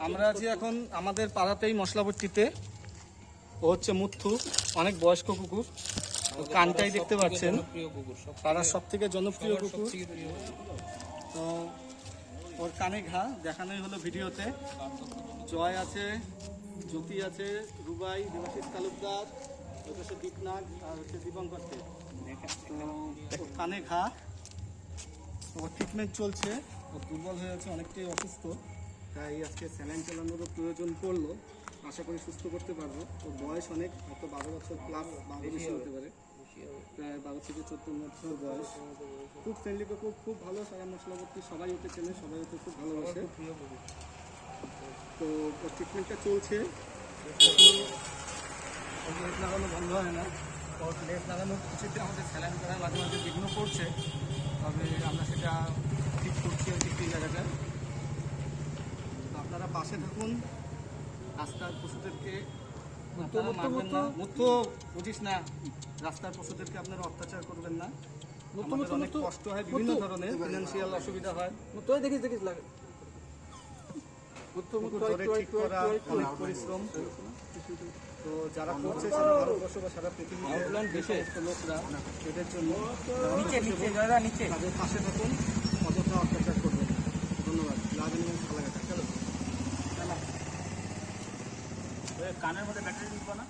আমরা আছি এখন আমাদের পাড়াতেই মশলাপট্টিতে। ও হচ্ছে মুথু, অনেক বয়স্ক কুকুর। কানটাই দেখতে পাচ্ছেন, পাড়ার সব থেকে জনপ্রিয় কুকুর। তো ওর কানে ঘা দেখানোই হলো ভিডিওতে। জয় আছে, জ্যোতি আছে, রুবাই, দেবাশিস তালুকদার, হচ্ছে দীপনাগ আর হচ্ছে দীপঙ্কর। তো ওর কানে ঘা, ওর ট্রিটমেন্ট চলছে। ও দুর্বল হয়ে আছে, অনেকটাই অসুস্থ, তাই আজকে স্যালাইন চালানোরও প্রয়োজন পড়লো। আশা করি সুস্থ করতে পারবো। ওর বয়স অনেক, হয়তো 12 বছর প্লাস, 12 বেশি হতে পারে, প্রায় 12 থেকে 14 বছর বয়স। খুব ফ্রেন্ডলি কুকুর, খুব ভালো। সারা মশলাপট্টি সবাই ওকে চেনে, সবাই ওকে খুব ভালোবাসে। তো ওর ট্রিটমেন্টটা চলছে। লেস লাগানো বন্ধ হয় না। ওর লেস লাগানোর কিছুতে আমাদের স্যালাইন করার মাঝে মাঝে বিঘ্ন পড়ছে, তবে আমরা সেটা ঠিক করছি আর কি সেই জায়গাটা। তো আপনারা পাশে থাকুন। রাস্তার পশুদেরকে মারবেন না, মুথু বুঝিস না, রাস্তার পশুদেরকে আপনারা অত্যাচার করবেন না। আমাদের অনেক কষ্ট হয়, বিভিন্ন ধরনের ফিনান্সিয়াল অসুবিধা হয়। দেখিস লাগে ঠিক করা অনেক পরিশ্রম। তো যারা করছে সারা ভারতবর্ষ বা সারা পৃথিবীতে দেশের লোকরা, এদের জন্য তাদের পাশে থাকুন, অযথা অত্যাচার করবেন। ধন্যবাদ। ভালো লাগে। চলো, কানের মধ্যে ব্যাটারি দিবা না।